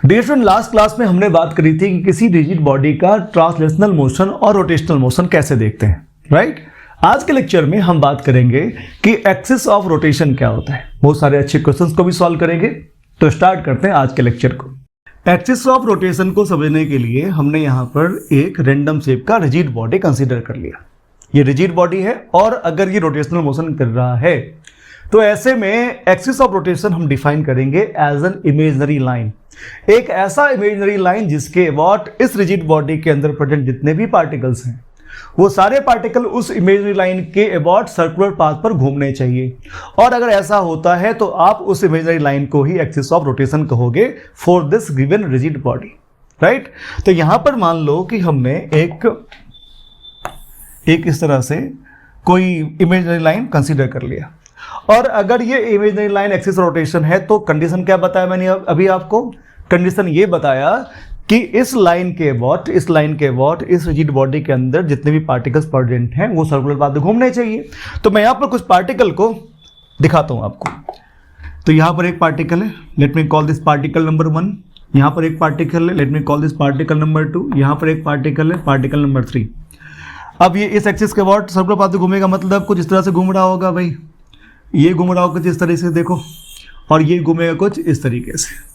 Dear friend, last class में हमने बात करी थी कि किसी रिजिड बॉडी का ट्रांसलेशनल मोशन और रोटेशनल मोशन कैसे देखते हैं, राइट। आज के लेक्चर में हम बात करेंगे कि एक्सिस ऑफ रोटेशन क्या होता है। बहुत सारे अच्छे क्वेश्चंस को भी सॉल्व करेंगे। तो स्टार्ट करते हैं आज के लेक्चर को। एक्सिस ऑफ रोटेशन को समझने के लिए हमने यहाँ पर एक रैंडम शेप का रिजिड बॉडी कंसीडर कर लिया। ये रिजिड बॉडी है और अगर ये रोटेशनल मोशन कर रहा है तो ऐसे में एक्सिस ऑफ रोटेशन हम डिफाइन करेंगे एज एन इमेजनरी लाइन। एक ऐसा इमेजनरी लाइन जिसके अबाउट इस रिजिड बॉडी के अंदर प्रेजेंट जितने भी पार्टिकल्स हैं वो सारे पार्टिकल उस इमेजनरी लाइन के अबाउट सर्कुलर पाथ पर घूमने चाहिए। और अगर ऐसा होता है तो आप उस इमेजनरी लाइन को ही एक्सिस ऑफ रोटेशन कहोगे for this given rigid body, right. तो यहां पर मान लो कि हमने एक इस तरह से कोई इमेजनरी लाइन कंसीडर कर लिया और अगर ये इमेजनरी लाइन एक्सिस रोटेशन है तो कंडीशन क्या बताया मैंने अभी आपको? कंडीशन ये बताया कि इस लाइन के अबाउट इस रिजिड बॉडी के अंदर जितने भी पार्टिकल्स प्रेजेंट हैं वो सर्कुलर पाथ में घूमने चाहिए। तो मैं यहाँ पर कुछ पार्टिकल को दिखाता हूँ आपको। तो यहाँ पर एक पार्टिकल है, let me call this particle number 1। यहाँ पर एक पार्टिकल है, let me call this particle number 2। यहाँ पर एक पार्टिकल है, पार्टिकल नंबर 3। अब ये इस एक्सिस के अबाउट सर्कुलर पाथ में घूमेगा, मतलब कुछ इस तरह से घूम रहा होगा भाई। ये घूम रहा होगा कुछ इस तरीके से, देखो, और ये घूमेगा कुछ इस तरीके से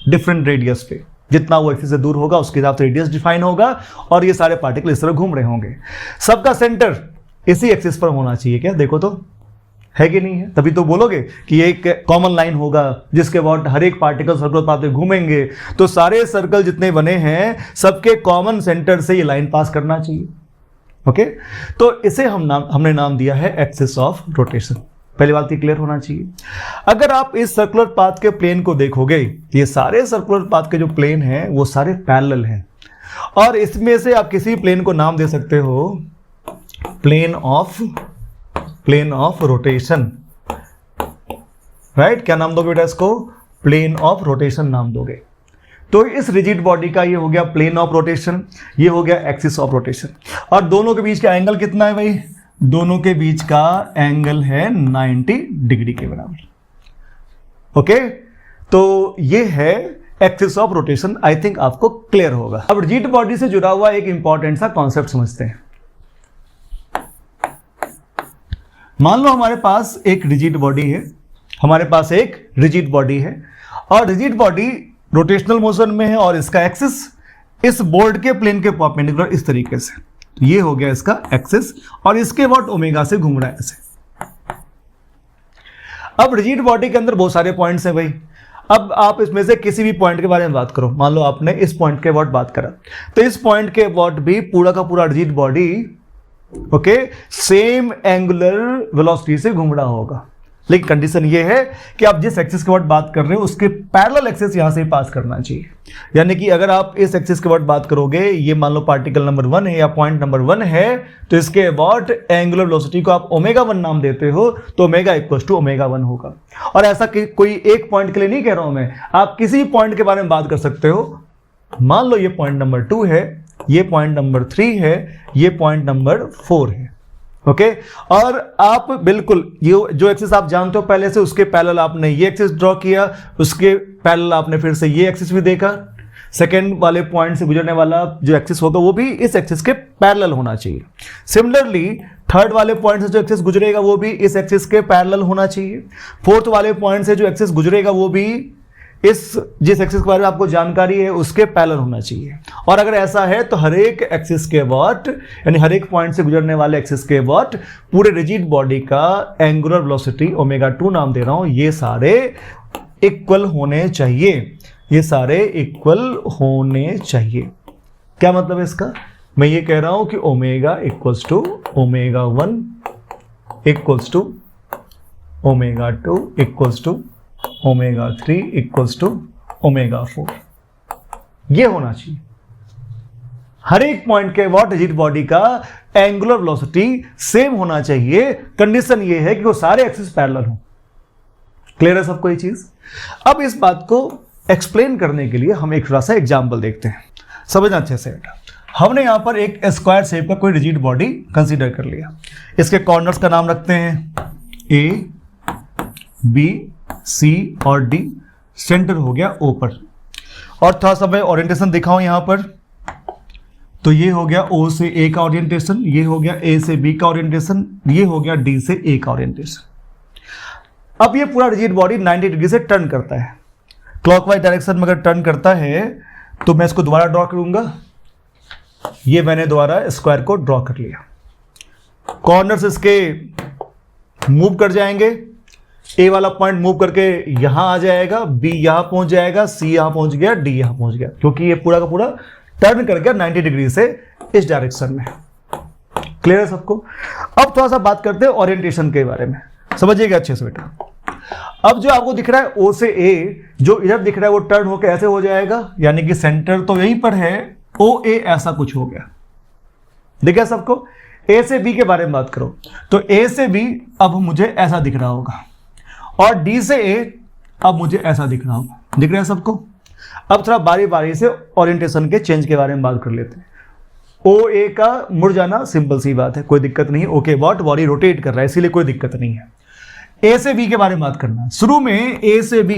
डिफरेंट रेडियस पे। जितना वो एक्सिस से दूर होगा उसके हिसाब से रेडियस डिफाइन होगा और ये सारे पार्टिकल इस तरह घूम रहे होंगे। सबका सेंटर इसी एक्सिस पर होना चाहिए। क्या देखो तो है कि नहीं है? तभी तो बोलोगे कि ये एक कॉमन लाइन होगा जिसके अबाउट हर एक पार्टिकल सर्कुलर पाथ में घूमेंगे। तो सारे सर्कल जितने बने हैं सबके कॉमन सेंटर से ये लाइन पास करना चाहिए। ओके, तो इसे हमने नाम दिया है एक्सिस ऑफ रोटेशन। पहली बात ये क्लियर होना चाहिए। अगर आप इस सर्कुलर पाथ के प्लेन को देखोगे, ये सारे सर्कुलर पाथ के जो प्लेन हैं वो सारे पैरेलल हैं और इसमें से आप किसी प्लेन को नाम दे सकते हो प्लेन ऑफ रोटेशन, राइट। क्या नाम दोगे बेटा इसको? प्लेन ऑफ रोटेशन नाम दोगे। तो इस रिजिड बॉडी का ये हो गया प्लेन ऑफ रोटेशन, ये हो गया एक्सिस ऑफ रोटेशन। और दोनों के बीच का एंगल कितना है भाई? दोनों के बीच का एंगल है 90 डिग्री के बराबर। ओके, तो ये है axis of rotation. I think आपको क्लियर होगा। अब रिजिड बॉडी से जुड़ा हुआ एक इंपॉर्टेंट सा कॉन्सेप्ट समझते हैं। मान लो हमारे पास एक रिजिड बॉडी है, और रिजिड बॉडी रोटेशनल मोशन में है और इसका एक्सिस इस बोर्ड के प्लेन के परपेंडिकुलर इस तरीके से। ये हो गया इसका एक्सिस और इसके अबाउट ओमेगा से घूम रहा है ऐसे। अब रिजिड बॉडी के अंदर बहुत सारे पॉइंट्स हैं भाई। अब आप इसमें से किसी भी पॉइंट के बारे में बात करो। मान लो आपने इस पॉइंट के अबाउट बात करा तो इस पॉइंट के अबाउट भी पूरा का पूरा rigid body okay same angular velocity से घूम रहा होगा। लेकिन कंडीशन ये है कि आप जिस एक्सिस के अबाउट बात कर रहे हो उसके पैरेलल एक्सिस यहां से पास करना चाहिए। यानी कि अगर आप इस एक्सिस के अबाउट बात करोगे, ये मान लो पार्टिकल नंबर 1 है या पॉइंट नंबर 1 है, तो इसके अबाउट एंगुलर वेलोसिटी को आप ओमेगा 1 नाम देते हो तो ओमेगा इक्वल टू ओमेगा 1 होगा। और ऐसा कोई एक पॉइंट के लिए नहीं कह रहा हूं मैं, आप किसी भी पॉइंट के बारे में बात कर सकते हो। मान लो ये पॉइंट नंबर 2 है, ये पॉइंट नंबर 3 है, ये पॉइंट नंबर 4 है। ओके, और आप बिल्कुल ये जो एक्सिस आप जानते हो पहले से उसके पैरेलल आपने ये एक्सिस ड्रॉ किया, उसके पैरेलल आपने फिर से ये एक्सिस भी देखा। सेकेंड वाले पॉइंट से गुजरने वाला जो एक्सिस होगा वो भी इस एक्सिस के पैरेलल होना चाहिए। सिमिलरली थर्ड वाले पॉइंट से जो एक्सिस गुजरेगा वो भी इस एक्सिस के पैरेलल होना चाहिए। फोर्थ वाले पॉइंट से जो एक्सिस गुजरेगा वो भी जिस एक्सिस के बारे में आपको जानकारी है उसके पैरेलल होना चाहिए। और अगर ऐसा है तो हर एक एक्सिस के अबाउट, यानी हर एक पॉइंट से गुजरने वाले एक्सिस के अबाउट पूरे रिजिड बॉडी का एंगुलर वेलोसिटी ओमेगा 2 नाम दे रहा हूं, ये सारे इक्वल होने चाहिए। क्या मतलब है इसका? मैं ये कह रहा हूं कि omega equals to omega 1 equals to omega 2 equals to omega 3 equals to omega 4। ये होना चाहिए। हर एक पॉइंट के अबाउट रिजिड बॉडी का एंगुलर वेलोसिटी सेम होना चाहिए। कंडीशन ये है कि वो सारे एक्सिस पैरेलल हो। क्लियर है सबको ये चीज? अब इस बात को एक्सप्लेन करने के लिए हम एक थोड़ा सा एग्जाम्पल देखते हैं, समझना अच्छे से बेटा। हमने यहां पर एक स्क्वायर शेप का कोई रिजिड बॉडी कंसीडर कर लिया। इसके कॉर्नर्स का नाम रखते हैं ए, बी, सी और डी। सेंटर हो गया ओ पर और थोड़ा सा मैं ओरिएंटेशन दिखाऊं यहां पर, तो ये हो गया O से A का ओरिएंटेशन, ये हो गया A से B का ओरिएंटेशन, ये हो गया D से A का ओरिएंटेशन। अब ये पूरा रिजिड बॉडी 90 डिग्री से टर्न करता है। क्लॉकवाइज डायरेक्शन में अगर टर्न करता है तो मैं इसको दोबारा ड्रॉ करूंगा। ये मैंने दोबारा स्क्वायर को ड्रॉ कर लिया। कॉर्नर्स इसके मूव कर जाएंगे। ए वाला पॉइंट मूव करके यहां आ जाएगा, बी यहां पहुंच जाएगा, सी यहां पहुंच गया, डी यहां पहुंच गया, क्योंकि ये पूरा का पूरा टर्न कर गया 90 डिग्री से इस डायरेक्शन में। क्लियर है सबको? अब थोड़ा सा बात करते हैं ओरिएंटेशन के बारे में, समझिएगा अच्छे से बेटा। अब जो आपको दिख रहा है O से A, जो इधर दिख रहा है वो टर्न होकर ऐसे हो जाएगा, यानी कि सेंटर तो यहीं पर है, OA ऐसा कुछ हो गया। दिख गया सबको? A से B के बारे में बात करो तो A से B अब मुझे ऐसा दिख रहा होगा, और D से A अब मुझे ऐसा दिख रहा होगा। दिख रहा है सबको? अब थोड़ा बारी बारी से ओरिएंटेशन के चेंज के बारे में बात कर लेते हैं। OA का मुड़ जाना सिंपल सी बात है, कोई दिक्कत नहीं है। ओके वॉट बॉडी रोटेट कर रहा है, इसीलिए कोई दिक्कत नहीं है। A से B के बारे में बात करना। शुरू में A से B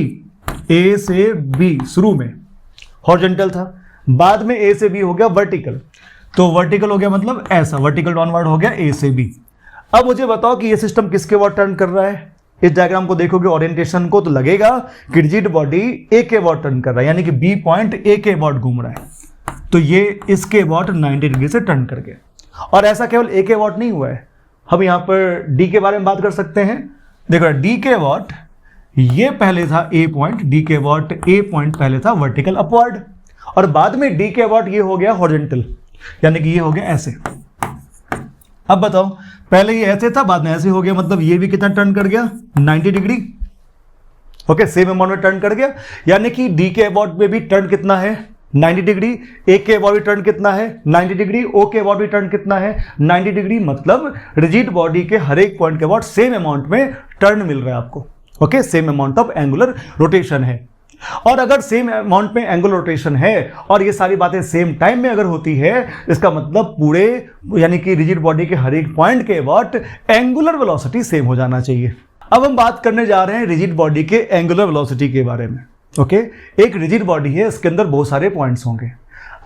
शुरू में हॉरिजॉन्टल था, बाद में A से B हो गया वर्टिकल। तो वर्टिकल हो गया मतलब ऐसा, वर्टिकल डाउनवर्ड हो गया A से B। अब मुझे बताओ कि ये सिस्टम किसके वाट टर्न कर रहा है। इस डायग्राम को देखोगे ओरिएंटेशन को तो लगेगा कि रिजिड बॉडी A के वाट टर्न कर रहा है, यानी कि B पॉइंट A के वाट घूम रहा है। तो ये इसके वाट 90 डिग्री से टर्न कर गया। और ऐसा केवल A के वाट नहीं हुआ है, हम यहाँ पर D के बारे में बात कर सकते हैं। देखो D के वाट ये पहले था A पॉइंट, D के वाट A पॉइंट पहले था वर्टिकल अपवर्ड, और बाद में D के वाट ये हो गया हॉरिजॉन्टल, यानी कि ये हो गया ऐसे। अब बताओ, पहले ये ऐसे था, बाद में ऐसे हो गया, मतलब ये भी कितना टर्न कर गया 90 डिग्री। ओके, सेम अमाउंट में टर्न कर गया, यानी कि डी के अबाउट में भी टर्न कितना है 90 डिग्री, ए के अबाउट भी टर्न कितना है 90 डिग्री, ओ के अबाउट भी टर्न कितना है 90 डिग्री। मतलब रिजिड बॉडी के हर एक पॉइंट के अबाउट सेम अमाउंट में टर्न मिल रहा है आपको। Okay, same amount of angular rotation है। और अगर सेम अमाउंट में एंगुलर रोटेशन है और ये सारी बातें सेम टाइम में अगर होती है, इसका मतलब पूरे यानी कि रिजिड बॉडी के हर एक पॉइंट के अबाउट एंगुलर वेलोसिटी सेम हो जाना चाहिए। अब हम बात करने जा रहे हैं रिजिड बॉडी के एंगुलर वेलोसिटी के बारे में। ओके, एक रिजिड बॉडी है, इसके अंदर बहुत सारे पॉइंट्स होंगे।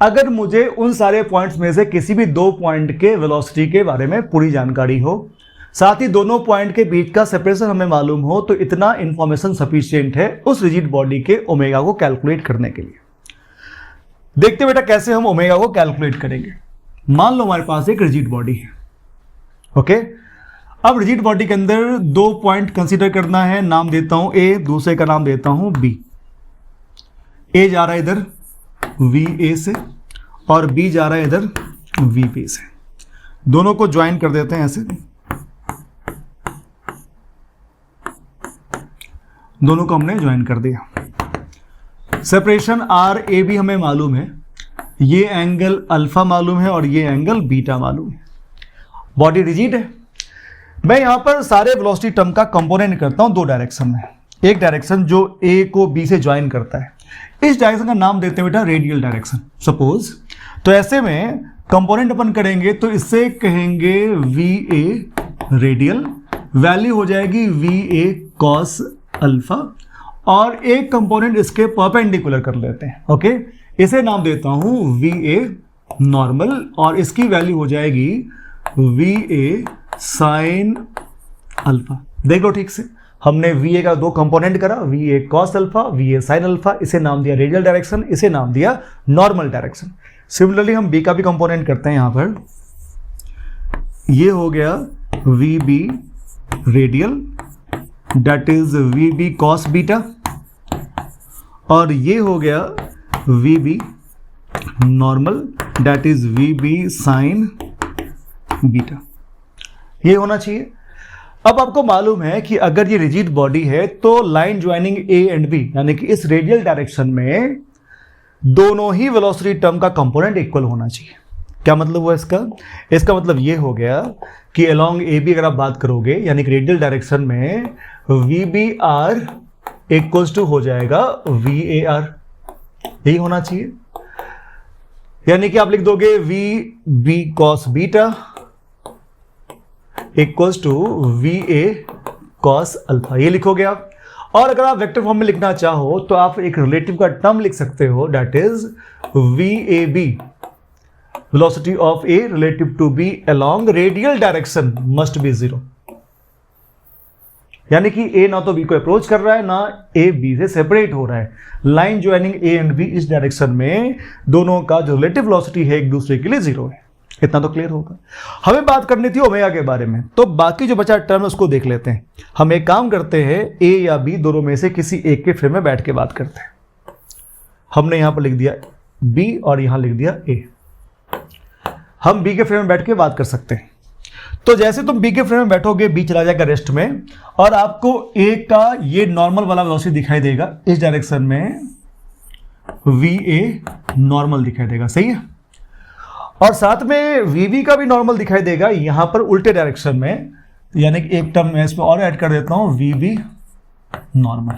अगर मुझे उन सारे पॉइंट्स में से किसी भी दो पॉइंट के वेलोसिटी के बारे में पूरी जानकारी हो, साथ ही दोनों पॉइंट के बीच का सेपरेशन हमें मालूम हो, तो इतना इंफॉर्मेशन सफिशिएंट है उस रिजिड बॉडी के ओमेगा को कैलकुलेट करने के लिए। देखते बेटा कैसे हम ओमेगा को कैलकुलेट करेंगे। मान लो हमारे पास एक रिजिड बॉडी है। ओके, अब रिजिड बॉडी के अंदर दो पॉइंट कंसीडर करना है, नाम देता हूं ए, दूसरे का नाम देता हूं बी। ए जा रहा है इधर वी ए से और बी जा रहा है इधर वी बी से। दोनों को ज्वाइन कर देते हैं ऐसे, दोनों को हमने ज्वाइन कर दिया। सेपरेशन आर ए भी हमें मालूम है, ये एंगल अल्फा मालूम है और ये एंगल बीटा मालूम है। बॉडी रिजिड है। मैं यहां पर सारे वेलोसिटी टर्म का कंपोनेंट करता हूं दो डायरेक्शन में। एक डायरेक्शन जो ए को बी से ज्वाइन करता है, इस डायरेक्शन का नाम देते हैं बेटा रेडियल डायरेक्शन सपोज। तो ऐसे में कंपोनेंट अपन करेंगे तो इससे कहेंगे वी ए रेडियल, वैल्यू हो जाएगी वी ए कॉस अल्फा, और एक कंपोनेंट इसके परपेंडिकुलर कर लेते हैं। ओके, इसे नाम देता हूं वी ए नॉर्मल, और इसकी वैल्यू हो जाएगी वी ए साइन अल्फा। देखो ठीक से, हमने वी ए का दो कंपोनेंट करा, we A cos alpha, V A sine alpha. इसे नाम दिया रेडियल डायरेक्शन, इसे नाम दिया नॉर्मल डायरेक्शन। सिमिलरली हम बी का भी कंपोनेंट करते हैं यहां पर। ये हो गया V B radial, that is VB cos beta, और ये हो गया VB normal, that is VB sin beta. ये होना चाहिए। अब आपको मालूम है कि अगर ये रिजिड बॉडी है तो line joining A and B, यानी कि इस रेडियल डायरेक्शन में दोनों ही वेलोसिटी टर्म का कंपोनेंट इक्वल होना चाहिए। क्या मतलब हुआ इसका? इसका मतलब ये हो गया कि अलोंग ए बी अगर आप बात करोगे, यानी कि रेडियल डायरेक्शन में V B R equals to हो जाएगा वी ए आर, यही होना चाहिए। यानी कि आप लिख दोगे V B cos beta equals to V A cos alpha, ये लिखोगे आप। और अगर आप वेक्टर फॉर्म में लिखना चाहो तो आप एक रिलेटिव का टर्म लिख सकते हो, that is VAB, velocity of A relative to B along radial direction must be 0। यानी कि ए ना तो बी को अप्रोच कर रहा है, ना ए बी से सेपरेट हो रहा है। Line joining A and B इस डायरेक्शन में दोनों का जो रिलेटिव वेलोसिटी है एक दूसरे के लिए 0 है। इतना तो क्लियर होगा। हमें बात करनी थी ओमेगा के बारे में, तो बाकी जो बचा टर्म उसको देख लेते हैं। हम एक काम करते हैं, ए या बी दोनों में से किसी एक के फ्रेम में बैठ के बात करते हैं। हमने यहां पर लिख दिया बी और यहां लिख दिया ए। हम बी के फ्रेम में बैठ के बात कर सकते हैं। तो जैसे तुम बी के फ्रेम में बैठोगे, बी चला जाएगा रेस्ट में और आपको ए का ये नॉर्मल वाला वेलोसिटी दिखाई देगा इस डायरेक्शन में, VA नॉर्मल दिखाई देगा, सही है। और साथ में VB का भी नॉर्मल दिखाई देगा यहां पर उल्टे डायरेक्शन में, यानी कि एक टर्म मैं इसमें और ऐड कर देता हूं, VB नॉर्मल,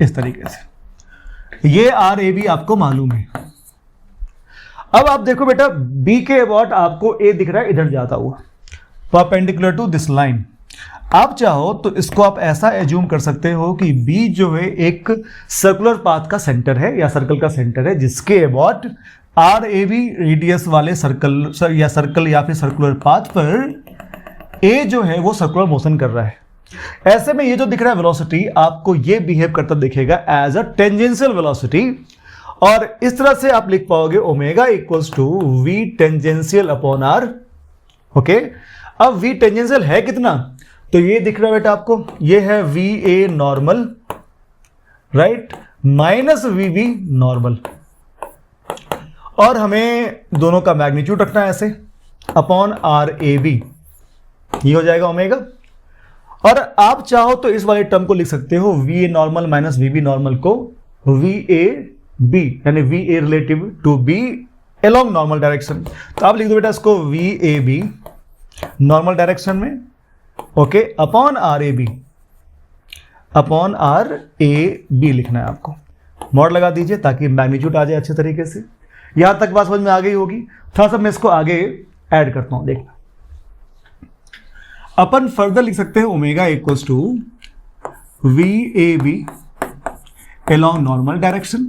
इस तरीके से। ये RAB आपको मालूम है। अब आप देखो बेटा, B के अबाउट आपको A दिख रहा है इधर जाता हुआ, परपेंडिकुलर टू दिस लाइन। आप चाहो तो इसको आप ऐसा एज्यूम कर सकते हो कि B जो है एक सर्कुलर पाथ का सेंटर है या सर्कल का सेंटर है, जिसके अबाउट RAB रेडियस वाले सर्कल या फिर सर्कुलर पाथ पर A जो है वो सर्कुलर मोशन कर रहा है। ऐसे में ये जो दिख रहा है वेलोसिटी, आपको ये बिहेव करता दिखेगा एज अ टेंजेंशियल वेलोसिटी, और इस तरह से आप लिख पाओगे omega equals to V tangential upon R। Okay, अब V टेंजेंशियल है कितना, तो ये दिख रहा है बेटा आपको, ये है VA normal, right, minus VB normal, और हमें दोनों का मैग्नीट्यूड रखना है ऐसे, अपॉन RAB, ये हो जाएगा ओमेगा। और आप चाहो तो इस वाले टर्म को लिख सकते हो, VA normal minus VB normal को VAB, यानी VA relative to B along normal direction. तो आप लिख दो बेटा इसको VAB नॉर्मल डायरेक्शन में, okay, upon RAB, upon RAB लिखना है आपको। मॉड लगा दीजिए ताकि मैग्नीट्यूड आ जाए अच्छे तरीके से। यहां तक बात समझ में आ गई होगी। थोड़ा सा मैं इसको आगे ऐड करता हूं, देखना। अपन फर्दर लिख सकते हैं omega equals to VAB along normal direction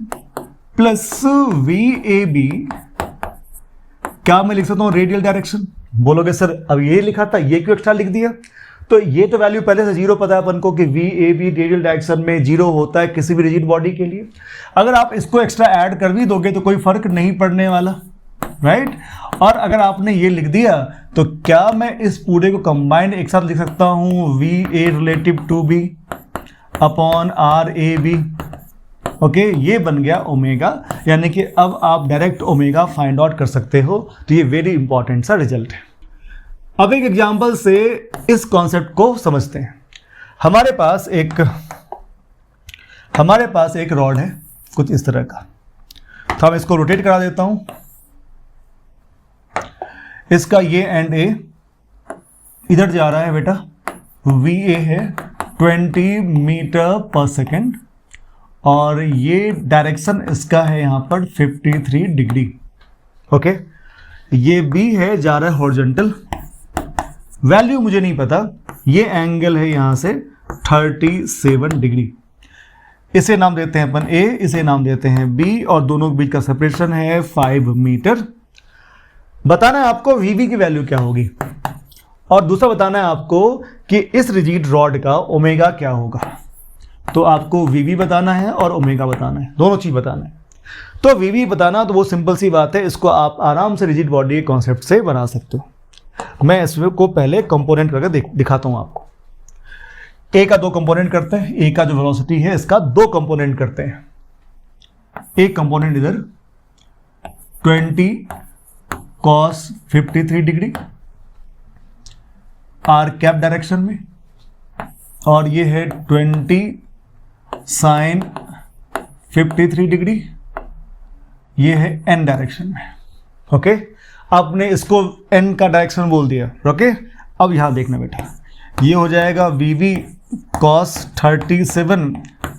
plus VAB, क्या मैं लिख सकता हूं रेडियल डायरेक्शन। बोलोगे सर अब ये लिखा था, ये क्यों एक्स्ट्रा लिख दिया, तो ये तो वैल्यू पहले से 0 पता है अपन को कि VAB रेडियल डायरेक्शन में 0 होता है किसी भी रिजिड बॉडी के लिए। अगर आप इसको एक्स्ट्रा ऐड कर भी दोगे तो कोई फर्क नहीं पड़ने वाला, राइट। और अगर आपने ये लिख दिया तो क्या मैं इस पूरे को कंबाइंड एक साथ लिख सकता हूं, VA relative to B upon RAB, okay, ये बन गया ओमेगा। यानी कि अब आप डायरेक्ट ओमेगा फाइंड आउट कर सकते हो। तो ये वेरी इंपॉर्टेंट सा रिजल्ट है। अब एक एग्जांपल से इस कॉन्सेप्ट को समझते हैं। हमारे पास एक रॉड है कुछ इस तरह का, तो हम इसको रोटेट करा देता हूं। इसका ये एंड ए इधर जा रहा है बेटा, VA है 20 मीटर पर सेकेंड, और ये डायरेक्शन इसका है यहां पर 53 डिग्री, ओके। ये B है, जा रहा है हॉरिजॉन्टल, वैल्यू मुझे नहीं पता। ये एंगल है यहां से 37 डिग्री। इसे नाम देते हैं अपन A, इसे नाम देते हैं B, और दोनों के बीच का सेपरेशन है 5 मीटर। बताना है आपको VB की वैल्यू क्या होगी, और दूसरा बताना है आपको कि इस रिजिड रॉड का ओमेगा क्या होगा। तो आपको VB बताना है और ओमेगा बताना है, दोनों चीज बताना है। तो VB बताना तो वो सिंपल सी बात है, इसको आप आराम से रिजिड बॉडी के कॉन्सेप्ट से बना सकते हो। मैं इसमें को पहले कंपोनेंट करके दिखाता हूं आपको। A का 2 कंपोनेंट करते हैं, A का जो वेलोसिटी है इसका 2 कंपोनेंट करते हैं। एक कंपोनेंट इधर 20 cos 53 degree R cap direction में, और ये है 20 sin 53 डिग्री, ये है n डायरेक्शन में, ओके। आपने इसको n का डायरेक्शन बोल दिया, ओके। अब यहां देखना बेटा, ये हो जाएगा VB cos 37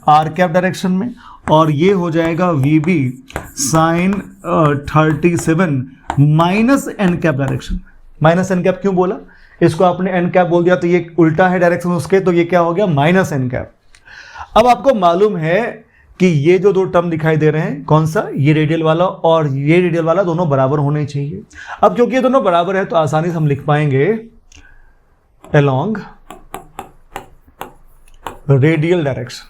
R cap direction में, और ये हो जाएगा VB sin 37 minus n cap direction. Minus n cap क्यों बोला, इसको आपने n कैप बोल दिया तो ये उल्टा है डायरेक्शन उसके, तो ये क्या हो गया माइनस n कैप। अब आपको मालूम है कि ये जो दो टर्म दिखाई दे रहे हैं, कौन सा, ये रेडियल वाला और ये रेडियल वाला, दोनों बराबर होने चाहिए। अब क्योंकि ये दोनों बराबर है तो आसानी से हम लिख पाएंगे along radial direction.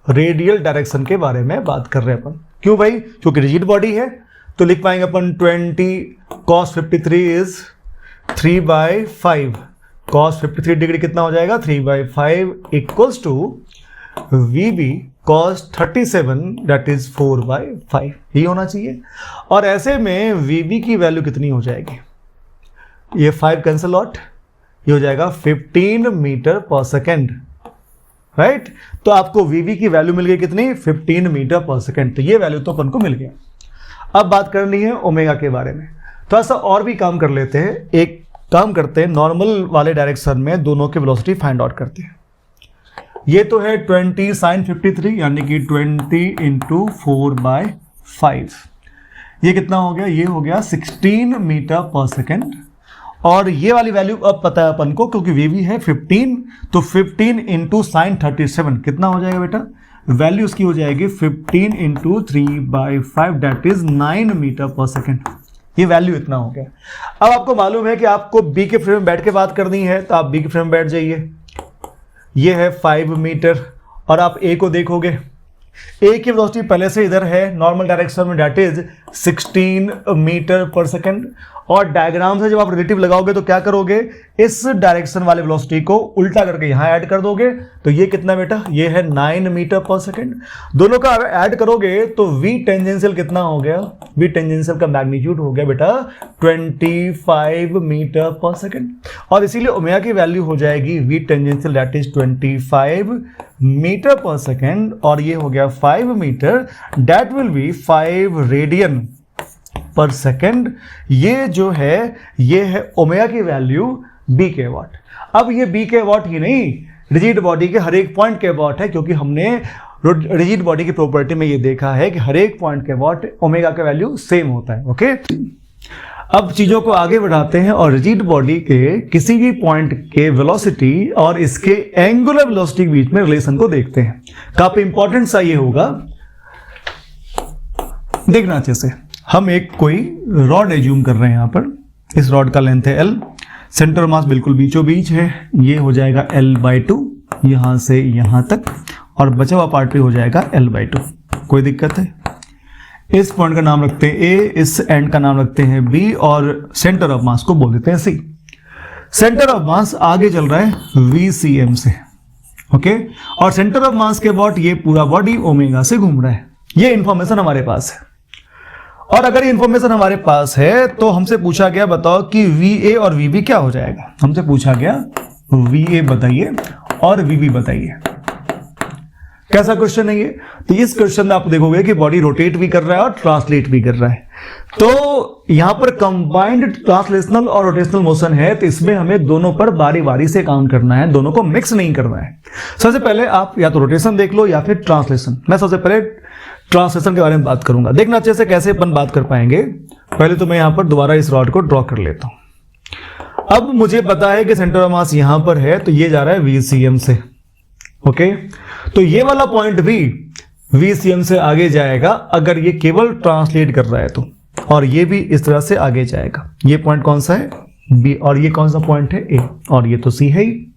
Radial direction के बारे में बात कर रहे हैं अपन। क्यों भाई? क्योंकि रिजिड बॉडी है तो लिख पाएंगे अपन 20 cos 53 इज 3/5। cos 53 डिग्री कितना हो जाएगा? 3/5 equals to VB cos 37 that is 4/5। ये होना चाहिए। और ऐसे में VB की वैल्यू कितनी हो जाएगी? ये 5 कैंसल आउट, ये हो जाएगा 15 मीटर पर सेकेंड, राइट। तो आपको VB की वैल्यू मिल गई कितनी? 15 मीटर पर सेकेंड। तो ये वैल्यू तो अपन को मिल गया। अब बात करनी है ओमेगा के बारे में। थोड़ा सा और भी काम कर लेते हैं। एक काम करते हैं, नॉर्मल वाले डायरेक्शन में दोनों की वेलोसिटी फाइंड आउट करते हैं। ये तो है 20 sin 53 यानी कि 20 इंटू 4/5। ये कितना हो गया? ये हो गया 16 मीटर पर सेकेंड। और ये वाली वैल्यू अब पता है अपन को, क्योंकि VB है 15, तो 15 इंटू साइन 37 कितना हो जाएगा बेटा? वैल्यू उसकी हो जाएगी 15 into 3/5 that is 9 metre per second. ये वैल्यू इतना हो गया। अब आपको मालूम है कि आपको B के फ्रेम में बैठ के बात करनी है, तो आप B के फ्रेम में बैठ जाइए। ये है 5 मीटर और आप A को देखोगे, A की वेलोसिटी पहले से इधर है नॉर्मल डायरेक्शन में, that is 16 metre per second. और डायग्राम से जब आप रिलेटिव लगाओगे तो क्या करोगे? इस डायरेक्शन वाले वेलोसिटी को उल्टा करके यहां ऐड कर दोगे। तो ये कितना बेटा? ये है 9 मीटर पर सेकेंड। दोनों का ऐड करोगे तो V टेंजेंशियल कितना हो गया? V टेंजेंशियल का मैग्नीट्यूड हो गया बेटा 25 मीटर पर सेकेंड। और इसीलिए ओमेगा की वैल्यू हो जाएगी V tangential that is 25 metre per second. और ये हो गया 5 metre, that will be 5 radian per second. ये जो है ये है ओमेगा की वैल्यू B के वॉट। अब ये B के वॉट ही नहीं, रिजिड बॉडी के हर एक पॉइंट के वॉट है, क्योंकि हमने रिजिड बॉडी की प्रॉपर्टी में ये देखा है कि हर एक पॉइंट के वॉट ओमेगा का वैल्यू सेम होता है। ओके, अब चीजों को आगे बढ़ाते हैं और रिजिड बॉडी के किसी भी पॉइंट के वेलोसिटी और इसके एंगुलर वेलोसिटी के बीच में रिलेशन को देखते हैं। काफी इंपॉर्टेंट सा ये होगा, देखना अच्छे से। हम एक कोई रॉड एज्यूम कर रहे हैं। यहां पर इस रॉड का लेंथ है L, सेंटर मास बिल्कुल बीचों बीच है, ये हो जाएगा L/2 यहां से यहां तक, और बचा हुआ पार्ट भी हो जाएगा L/2। कोई दिक्कत है? इस पॉइंट का नाम रखते हैं A, इस एंड का नाम रखते हैं B, और सेंटर ऑफ मास को बोल देते हैं C। सेंटर ऑफ मास आगे चल रहा है VCM से, ओके। और सेंटर ऑफ मास के बॉट ये पूरा बॉडी ओमेगा से घूम रहा है। ये इंफॉर्मेशन हमारे पास है। और अगर ये इंफॉर्मेशन हमारे पास है तो हमसे पूछा गया बताओ कि VA और VB क्या हो जाएगा। हमसे पूछा गया VA बताइए और VB बताइए। कैसा क्वेश्चन है ये? तो इस क्वेश्चन में आप देखोगे कि बॉडी रोटेट भी कर रहा है और ट्रांसलेट भी कर रहा है। तो यहां पर कंबाइंड ट्रांसलेशनल और रोटेशनल मोशन है, तो इसमें हमें दोनों पर बारी बारी से काम करना है, दोनों को मिक्स नहीं करना है। सबसे पहले आप या तो रोटेशन देख लो या फिर ट्रांसलेशन। मैं सबसे पहले ट्रांसलेशन के बारे में बात करूंगा। देखना अच्छे से कैसे अपन बात कर पाएंगे। पहले तो मैं यहां पर दोबारा इस रॉड को ड्रॉ कर लेता हूं। अब मुझे पता है कि सेंटर ऑफ मास यहां पर है, तो ये जा रहा है VCM से, ओके। तो ये वाला पॉइंट भी VCM से आगे जाएगा अगर ये केवल ट्रांसलेट कर रहा है तो, और ये भी इस तरह से आगे जाएगा। ये पॉइंट कौन सा है? B, और ये कौन सा पॉइंट है? A, और ये तो C है ही।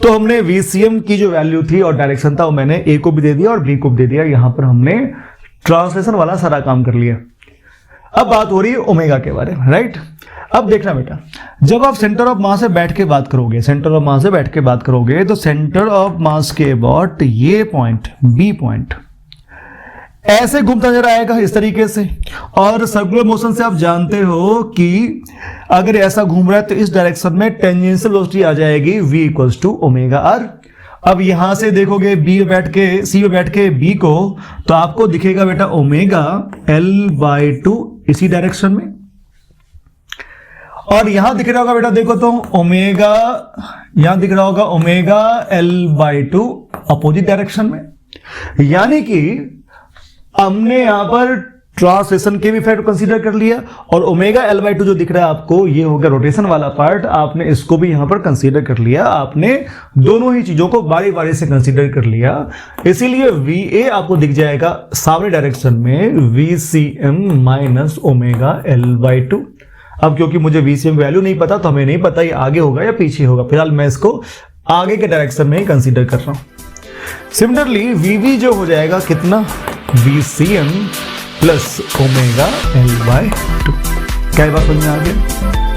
तो हमने VCM की जो वैल्यू थी और डायरेक्शन था वो मैंने A को भी दे दिया और B को भी दे दिया। यहां पर हमने ट्रांसलेशन वाला सारा काम कर लिया। अब बात हो रही है ओमेगा के बारे में, राइट। अब देखना बेटा, जब आप सेंटर ऑफ मास से बैठ के बात करोगे, सेंटर ऑफ मास से बैठ के बात करोगे तो सेंटर ऑफ मास के अबाउट ये पॉइंट B पॉइंट ऐसे घूमता नजर आएगा इस तरीके से। और सर्कुलर मोशन से आप जानते हो कि अगर ऐसा घूम रहा है तो इस डायरेक्शन में टेंजेंशियल वेलोसिटी आ जाएगी V equals to omega R। अब यहां से देखोगे B में बैठ के C में बैठ के B को, तो आपको दिखेगा बेटा ओमेगा L/2 इसी डायरेक्शन में। और यहां दिख रहा होगा बेटा, देखो तो ओमेगा, यहां दिख रहा होगा ओमेगा L/2 अपोजिट डायरेक्शन में। यानी कि हमने यहां पर ट्रांसलेशन के भी फैक्टर कंसीडर कर लिया, और ओमेगा L/2 जो दिख रहा है आपको, ये हो गया रोटेशन वाला पार्ट, आपने इसको भी यहां पर कंसीडर कर लिया। आपने दोनों ही चीजों को बारी बारी से कंसीडर कर लिया, इसीलिए VA आपको दिख जाएगा सामने डायरेक्शन में VCM माइनस ओमेगा L/2। अब क्योंकि मुझे VCM वैल्यू नहीं पता, तो हमें नहीं पता ये आगे होगा या पीछे होगा, फिलहाल मैं इसको आगे के डायरेक्शन में ही कंसीडर कर रहा हूं। सिमिलरली VB जो हो जाएगा कितना, VCM प्लस ओमेगा L/2। क्या बात समझ में आ गया?